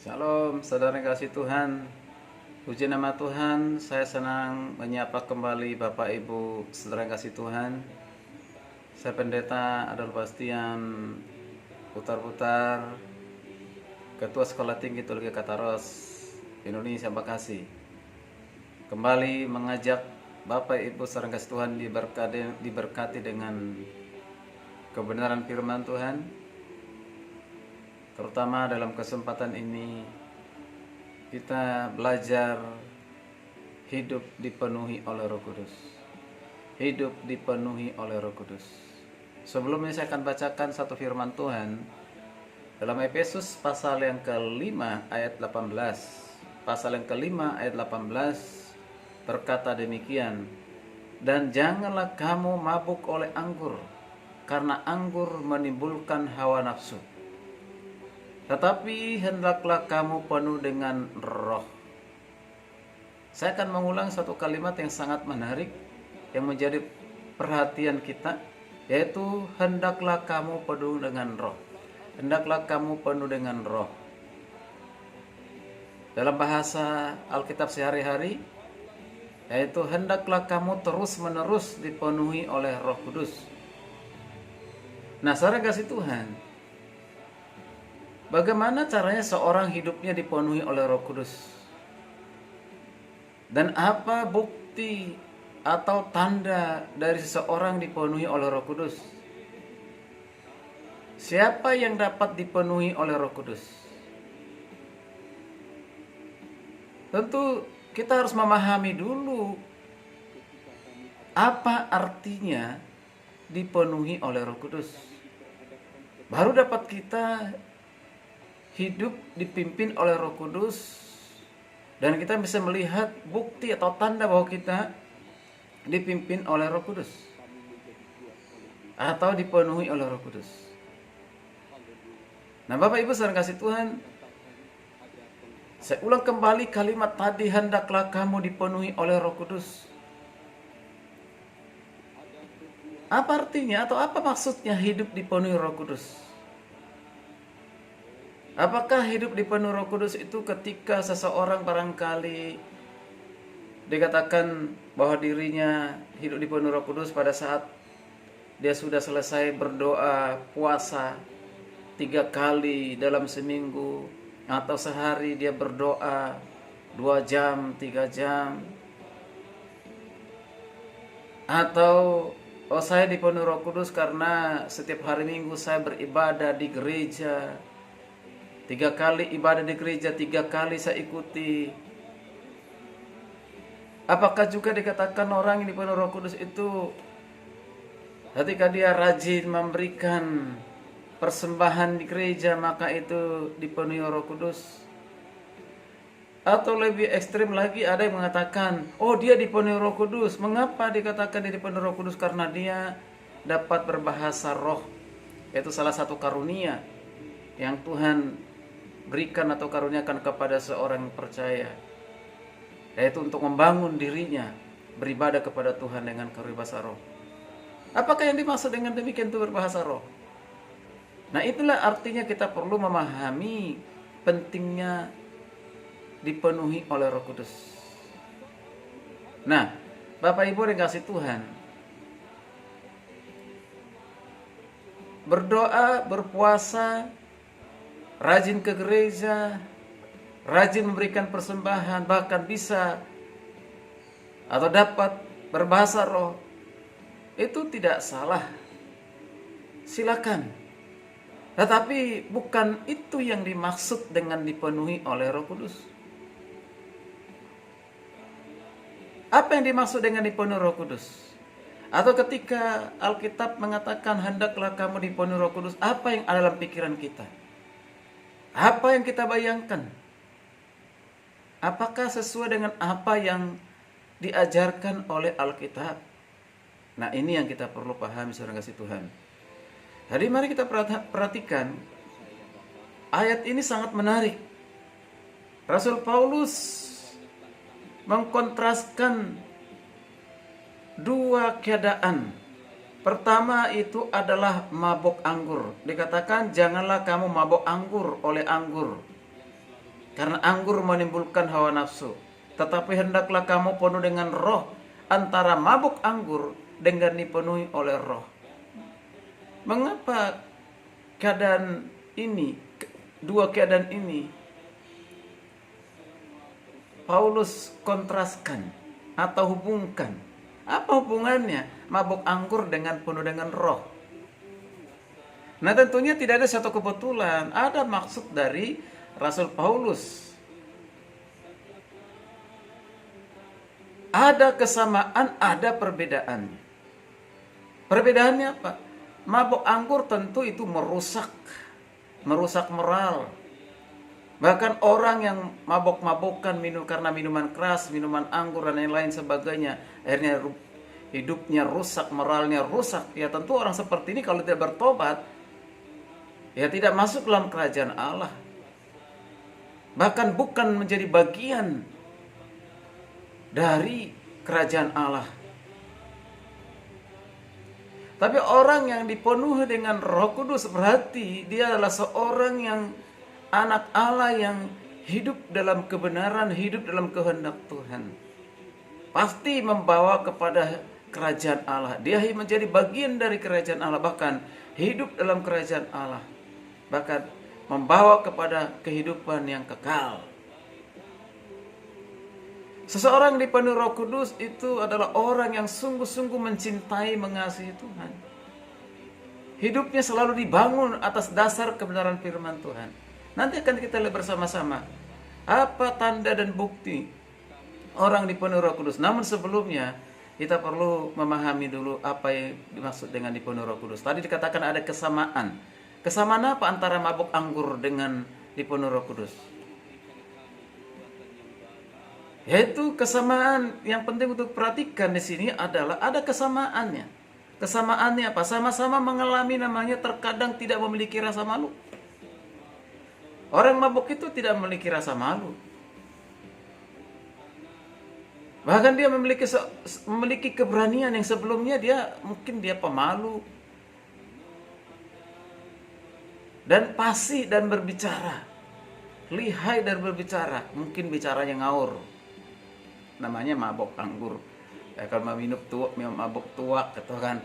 Shalom, saudara yang kasih Tuhan. Puji nama Tuhan, saya senang menyapa kembali Bapak Ibu, saudara yang kasih Tuhan. Saya Pendeta Adol Bastian Putar-Putar, Ketua Sekolah Tinggi Teologi Kataros Indonesia Bekasi. Kembali mengajak Bapak Ibu saudara yang kasih Tuhan diberkati dengan kebenaran firman Tuhan. Terutama dalam kesempatan ini kita belajar hidup dipenuhi oleh Roh Kudus. Hidup dipenuhi oleh Roh Kudus. Sebelumnya saya akan bacakan satu firman Tuhan dalam Efesus pasal yang ke-5 ayat 18. Pasal yang ke-5 ayat 18 berkata demikian, "Dan janganlah kamu mabuk oleh anggur, karena anggur menimbulkan hawa nafsu. Tetapi hendaklah kamu penuh dengan roh." Saya akan mengulang satu kalimat yang sangat menarik yang menjadi perhatian kita, yaitu hendaklah kamu penuh dengan roh. Hendaklah kamu penuh dengan roh. Dalam bahasa Alkitab sehari-hari, yaitu hendaklah kamu terus-menerus dipenuhi oleh Roh Kudus. Nah, saudara kasih Tuhan, bagaimana caranya seorang hidupnya dipenuhi oleh Roh Kudus? Dan apa bukti atau tanda dari seseorang dipenuhi oleh Roh Kudus? Siapa yang dapat dipenuhi oleh Roh Kudus? Tentu kita harus memahami dulu apa artinya dipenuhi oleh Roh Kudus. Baru dapat kita hidup dipimpin oleh Roh Kudus, dan kita bisa melihat bukti atau tanda bahwa kita dipimpin oleh Roh Kudus atau dipenuhi oleh Roh Kudus. Nah, Bapak Ibu saudara kasih Tuhan, saya ulang kembali kalimat tadi, hendaklah kamu dipenuhi oleh Roh Kudus. Apa artinya atau apa maksudnya hidup dipenuhi Roh Kudus? Apakah hidup dipenuhi Roh Kudus itu ketika seseorang barangkali dikatakan bahwa dirinya hidup dipenuhi Roh Kudus pada saat dia sudah selesai berdoa puasa 3 kali dalam seminggu, atau sehari dia berdoa 2 jam, 3 jam, atau saya dipenuhi Roh Kudus karena setiap hari Minggu saya beribadah di gereja 3 kali, ibadah di gereja 3 kali saya ikuti. Apakah juga dikatakan orang yang dipenuhi Roh Kudus itu ketika dia rajin memberikan persembahan di gereja maka itu dipenuhi Roh Kudus? Atau lebih ekstrim lagi, ada yang mengatakan, oh dia dipenuhi Roh Kudus. Mengapa dikatakan dia dipenuhi Roh Kudus? Karena dia dapat berbahasa roh. Itu salah satu karunia yang Tuhan berikan atau karuniakan kepada seorang percaya, yaitu untuk membangun dirinya beribadah kepada Tuhan dengan karunia bahasa roh. Apakah yang dimaksud dengan demikian itu berbahasa roh? Nah, itulah artinya kita perlu memahami pentingnya dipenuhi oleh Roh Kudus. Nah, Bapak Ibu yang kasih Tuhan, berdoa, berpuasa, rajin ke gereja, rajin memberikan persembahan, bahkan bisa atau dapat berbahasa roh, itu tidak salah. Silakan. Tetapi bukan itu yang dimaksud dengan dipenuhi oleh Roh Kudus. Apa yang dimaksud dengan dipenuhi Roh Kudus? Atau ketika Alkitab mengatakan hendaklah kamu dipenuhi Roh Kudus, apa yang ada dalam pikiran kita? Apa yang kita bayangkan? Apakah sesuai dengan apa yang diajarkan oleh Alkitab? Nah, ini yang kita perlu pahami saudara kasih Tuhan. Jadi mari kita perhatikan ayat ini sangat menarik. Rasul Paulus mengkontraskan 2 keadaan. Pertama itu adalah mabuk anggur. Dikatakan janganlah kamu mabuk anggur oleh anggur. karena anggur menimbulkan hawa nafsu. Tetapi hendaklah kamu penuh dengan roh, antara mabuk anggur dengan dipenuhi oleh roh. Mengapa keadaan ini, dua keadaan ini Paulus kontraskan atau hubungkan? Apa hubungannya mabuk anggur dengan penuh dengan roh? Nah, tentunya tidak ada satu kebetulan, ada maksud dari Rasul Paulus. Ada kesamaan, ada perbedaan. Perbedaannya apa? Mabuk anggur tentu itu merusak moral. Bahkan orang yang mabok-mabokan minum karena minuman keras, minuman anggur dan lain-lain sebagainya, akhirnya hidupnya rusak, moralnya rusak. Ya tentu orang seperti ini kalau tidak bertobat, ya tidak masuk dalam kerajaan Allah. Bahkan bukan menjadi bagian dari kerajaan Allah. Tapi orang yang dipenuhi dengan Roh Kudus berarti dia adalah seorang yang anak Allah yang hidup dalam kebenaran, hidup dalam kehendak Tuhan. Pasti membawa kepada kerajaan Allah. Dia menjadi bagian dari kerajaan Allah, bahkan hidup dalam kerajaan Allah. Bahkan membawa kepada kehidupan yang kekal. Seseorang dipenuhi Roh Kudus itu adalah orang yang sungguh-sungguh mencintai, mengasihi Tuhan. Hidupnya selalu dibangun atas dasar kebenaran firman Tuhan. Nanti akan kita lihat bersama-sama apa tanda dan bukti orang dipenuhi Roh Kudus. Namun sebelumnya kita perlu memahami dulu apa yang dimaksud dengan dipenuhi Roh Kudus. Tadi dikatakan ada kesamaan. Kesamaan apa antara mabuk anggur dengan dipenuhi Roh Kudus? Yaitu kesamaan yang penting untuk perhatikan di sini adalah ada kesamaannya. Kesamaannya apa? Sama-sama mengalami namanya terkadang tidak memiliki rasa malu. Orang mabuk itu tidak memiliki rasa malu. Bahkan dia memiliki keberanian yang sebelumnya mungkin dia pemalu dan fasih dan berbicara, lihai dan berbicara, mungkin bicaranya ngawur. Namanya mabuk anggur. Ya, kalau mabuk tuak gitu kan.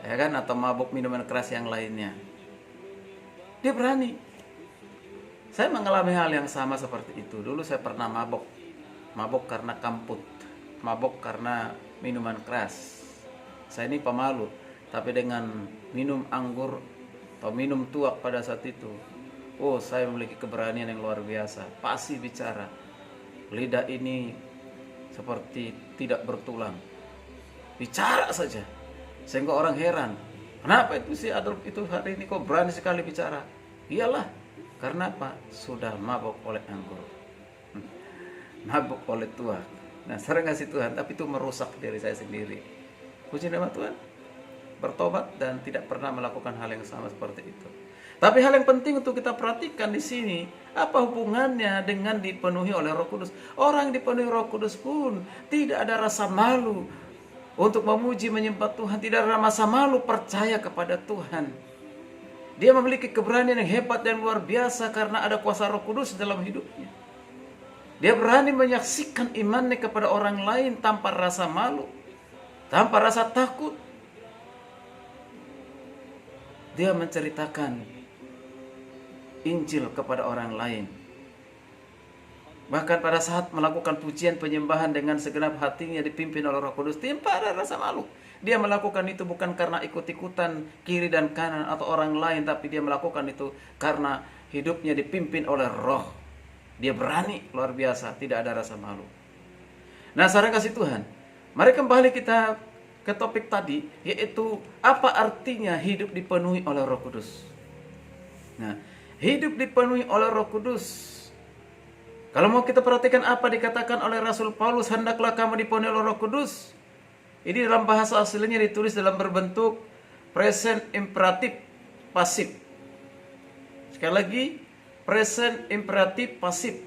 Ya kan, atau mabuk minuman keras yang lainnya. Dia berani. Saya mengalami hal yang sama seperti itu. Dulu saya pernah mabuk. Mabuk karena kamput. Mabuk karena minuman keras. Saya ini pemalu, tapi dengan minum anggur atau minum tuak pada saat itu, oh, saya memiliki keberanian yang luar biasa. Fasih bicara. Lidah ini seperti tidak bertulang, bicara saja sehingga orang heran, kenapa itu si Adolf itu hari ini kok berani sekali bicara? Iyalah, karena apa? Sudah mabuk oleh anggur, mabuk oleh tuak. Nah, saya kasih Tuhan, tapi itu merusak diri saya sendiri. Puji nama Tuhan, bertobat dan tidak pernah melakukan hal yang sama seperti itu. Tapi hal yang penting untuk kita perhatikan di sini, apa hubungannya dengan dipenuhi oleh Roh Kudus? Orang dipenuhi Roh Kudus pun tidak ada rasa malu untuk memuji menyembah Tuhan, tidak ada rasa malu percaya kepada Tuhan. Dia memiliki keberanian yang hebat dan luar biasa karena ada kuasa Roh Kudus dalam hidupnya. Dia berani menyaksikan imannya kepada orang lain tanpa rasa malu, tanpa rasa takut. Dia menceritakan Injil kepada orang lain. Bahkan pada saat melakukan pujian penyembahan dengan segenap hatinya dipimpin oleh Roh Kudus, tanpa ada rasa malu. Dia melakukan itu bukan karena ikut-ikutan kiri dan kanan atau orang lain, tapi dia melakukan itu karena hidupnya dipimpin oleh Roh. Dia berani, luar biasa, tidak ada rasa malu. Nah, saudara kasih Tuhan, mari kembali kita ke topik tadi, yaitu apa artinya hidup dipenuhi oleh Roh Kudus. Nah, hidup dipenuhi oleh Roh Kudus. Kalau mau kita perhatikan apa dikatakan oleh Rasul Paulus, hendaklah kamu dipenuhi oleh Roh Kudus. Ini dalam bahasa aslinya ditulis dalam berbentuk present imperatif pasif. Sekali lagi, present imperatif pasif.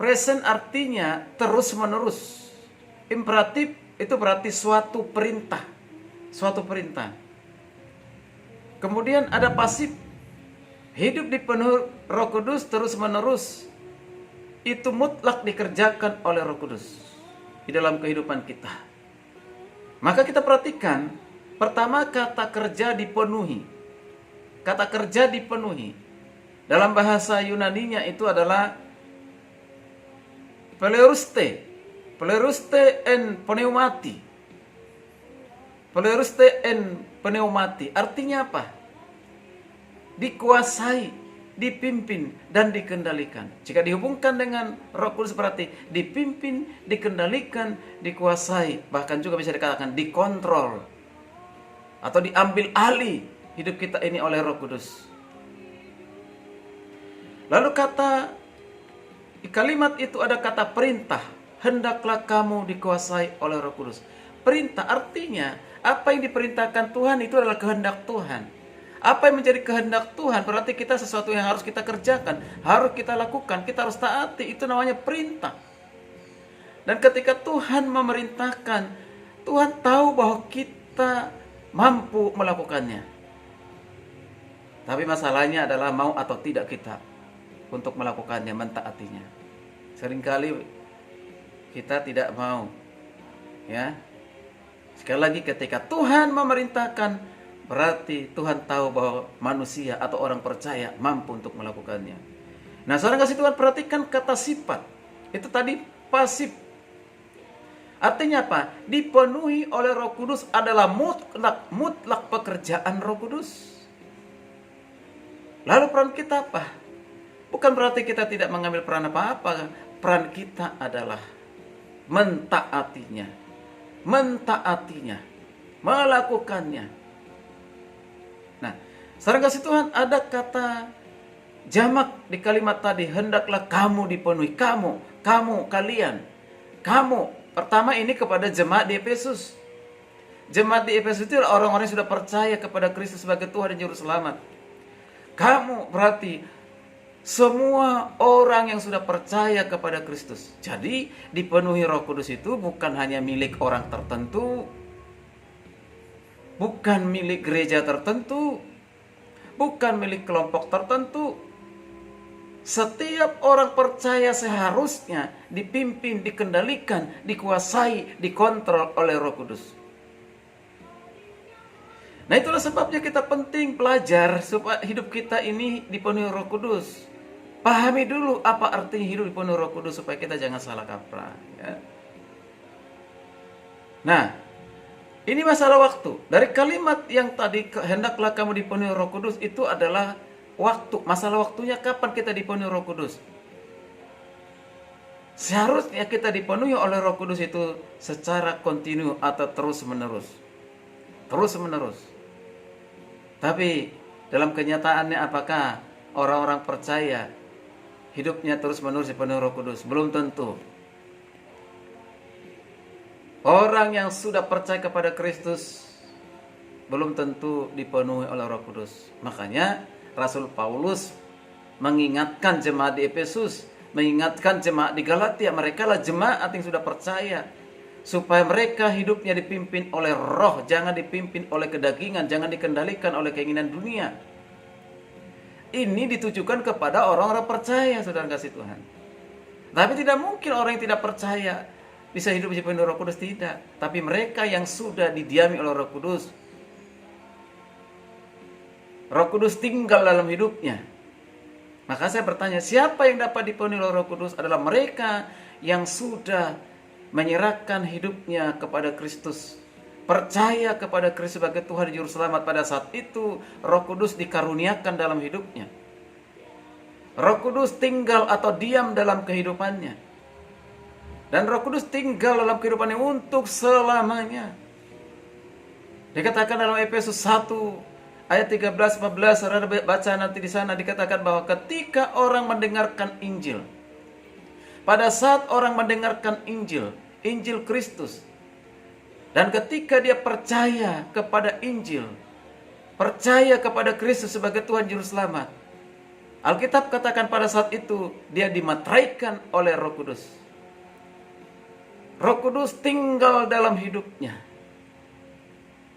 Present artinya terus menerus. Imperatif itu berarti suatu perintah. Suatu perintah. Kemudian ada pasif. Hidup dipenuhi Roh Kudus terus menerus itu mutlak dikerjakan oleh Roh Kudus di dalam kehidupan kita. Maka kita perhatikan, pertama kata kerja dipenuhi. Kata kerja dipenuhi. Dalam bahasa Yunaninya itu adalah peleruste. Peleruste en pneumati. Peleruste en pneumati. Artinya apa? Dikuasai, dipimpin, dan dikendalikan. Jika dihubungkan dengan Roh Kudus berarti dipimpin, dikendalikan, dikuasai. Bahkan juga bisa dikatakan dikontrol. Atau diambil alih hidup kita ini oleh Roh Kudus. Lalu di kalimat itu ada kata perintah. Hendaklah kamu dikuasai oleh Roh Kudus. Perintah artinya apa yang diperintahkan Tuhan itu adalah kehendak Tuhan. Apa yang menjadi kehendak Tuhan berarti kita sesuatu yang harus kita kerjakan, harus kita lakukan, kita harus taati. Itu namanya perintah. Dan ketika Tuhan memerintahkan, Tuhan tahu bahwa kita mampu melakukannya. Tapi masalahnya adalah mau atau tidak kita untuk melakukannya, mentaatinya. Seringkali kita tidak mau. Ya. Sekali lagi, ketika Tuhan memerintahkan, berarti Tuhan tahu bahwa manusia atau orang percaya mampu untuk melakukannya. Nah, saudara kasih Tuhan, perhatikan kata sifat. Itu tadi pasif. Artinya apa? Dipenuhi oleh Roh Kudus adalah mutlak pekerjaan Roh Kudus. Lalu peran kita apa? Bukan berarti kita tidak mengambil peran apa-apa. Peran kita adalah mentaatinya, melakukannya. Nah, saudara kasih Tuhan, ada kata jamak di kalimat tadi, hendaklah kamu dipenuhi. Kamu, kalian. Kamu, pertama ini kepada jemaat di Efesus. Jemaat di Efesus itu orang-orang yang sudah percaya kepada Kristus sebagai Tuhan dan Juru Selamat. Kamu berarti semua orang yang sudah percaya kepada Kristus. Jadi dipenuhi Roh Kudus itu bukan hanya milik orang tertentu, bukan milik gereja tertentu, bukan milik kelompok tertentu. Setiap orang percaya seharusnya dipimpin, dikendalikan, dikuasai, dikontrol oleh Roh Kudus. Nah, itulah sebabnya kita penting belajar supaya hidup kita ini dipenuhi Roh Kudus. Pahami dulu apa artinya hidup dipenuhi Roh Kudus supaya kita jangan salah kaprah. Ya. Nah, ini masalah waktu. Dari kalimat yang tadi, hendaklah kamu dipenuhi Roh Kudus, itu adalah waktu. Masalah waktunya kapan kita dipenuhi Roh Kudus. Seharusnya kita dipenuhi oleh Roh Kudus itu secara kontinu atau terus menerus. Terus menerus. Tapi dalam kenyataannya apakah orang-orang percaya hidupnya terus menerus dipenuhi Roh Kudus? Belum tentu. Orang yang sudah percaya kepada Kristus belum tentu dipenuhi oleh Roh Kudus. Makanya Rasul Paulus mengingatkan jemaat di Efesus, mengingatkan jemaat di Galatia, mereka lah jemaat yang sudah percaya, supaya mereka hidupnya dipimpin oleh Roh, jangan dipimpin oleh kedagingan, jangan dikendalikan oleh keinginan dunia. Ini ditujukan kepada orang-orang percaya, saudara kasih Tuhan. Tapi tidak mungkin orang yang tidak percaya bisa hidup dipenuhi Roh Kudus, tidak. Tapi mereka yang sudah didiami oleh Roh Kudus, Roh Kudus tinggal dalam hidupnya. Maka saya bertanya, siapa yang dapat dipenuhi oleh Roh Kudus? Adalah mereka yang sudah menyerahkan hidupnya kepada Kristus, percaya kepada Kristus sebagai Tuhan dan Juru Selamat. Pada saat itu Roh Kudus dikaruniakan dalam hidupnya. Roh Kudus tinggal atau diam dalam kehidupannya. Dan Roh Kudus tinggal dalam kehidupannya untuk selamanya. Dikatakan dalam Efesus 1 ayat 13-14, saudara baca nanti di sana, dikatakan bahwa ketika orang mendengarkan Injil, pada saat orang mendengarkan Injil Kristus, dan ketika dia percaya kepada Injil, percaya kepada Kristus sebagai Tuhan Juru Selamat, Alkitab katakan pada saat itu dia dimateraikan oleh Roh Kudus. Roh Kudus tinggal dalam hidupnya.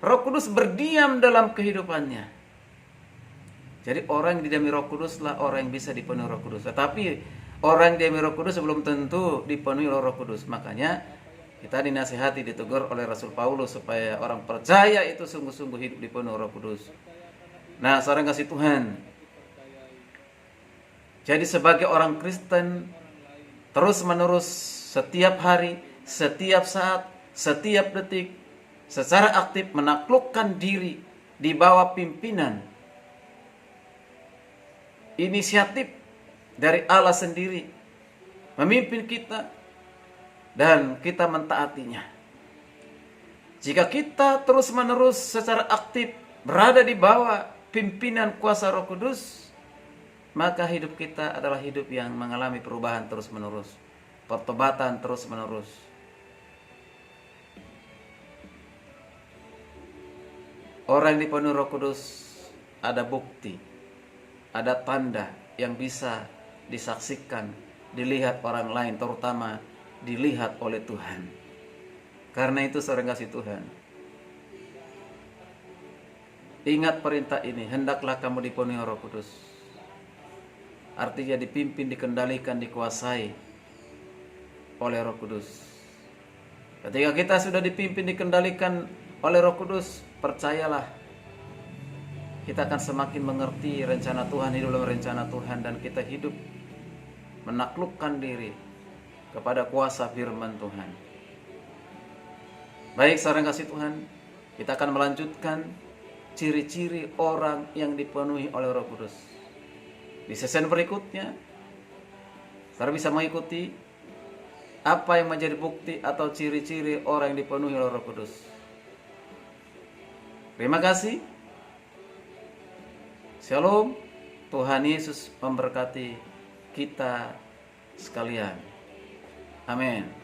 Roh Kudus berdiam dalam kehidupannya. Jadi orang yang didiami Roh Kudus lah orang yang bisa dipenuhi Roh Kudus. Tetapi Orang dipenuhi Roh Kudus belum tentu dipenuhi oleh Roh Kudus. Makanya kita dinasihati, ditegur oleh Rasul Paulus supaya orang percaya itu sungguh-sungguh hidup dipenuhi Roh Kudus. Nah, saudara kasih Tuhan, jadi sebagai orang Kristen terus-menerus setiap hari, setiap saat, setiap detik secara aktif menaklukkan diri di bawah pimpinan inisiatif dari Allah sendiri memimpin kita dan kita mentaatinya. Jika kita terus-menerus secara aktif berada di bawah pimpinan kuasa Roh Kudus, maka hidup kita adalah hidup yang mengalami perubahan terus-menerus, pertobatan terus-menerus. Orang yang dipenuhi Roh Kudus ada bukti, ada tanda yang bisa disaksikan, dilihat orang lain, terutama dilihat oleh Tuhan. Karena itu saudara kasih Tuhan, ingat perintah ini, hendaklah kamu dipenuhi Roh Kudus. Artinya dipimpin, dikendalikan, dikuasai oleh Roh Kudus. Ketika kita sudah dipimpin, dikendalikan oleh Roh Kudus, percayalah, kita akan semakin mengerti rencana Tuhan, hidup dalam rencana Tuhan, dan kita hidup menaklukkan diri kepada kuasa firman Tuhan. Baik saudara kasih Tuhan, kita akan melanjutkan ciri-ciri orang yang dipenuhi oleh Roh Kudus. Di sesi berikutnya, saudara bisa mengikuti apa yang menjadi bukti atau ciri-ciri orang yang dipenuhi oleh Roh Kudus. Terima kasih. Shalom. Tuhan Yesus memberkati kita sekalian. Amin.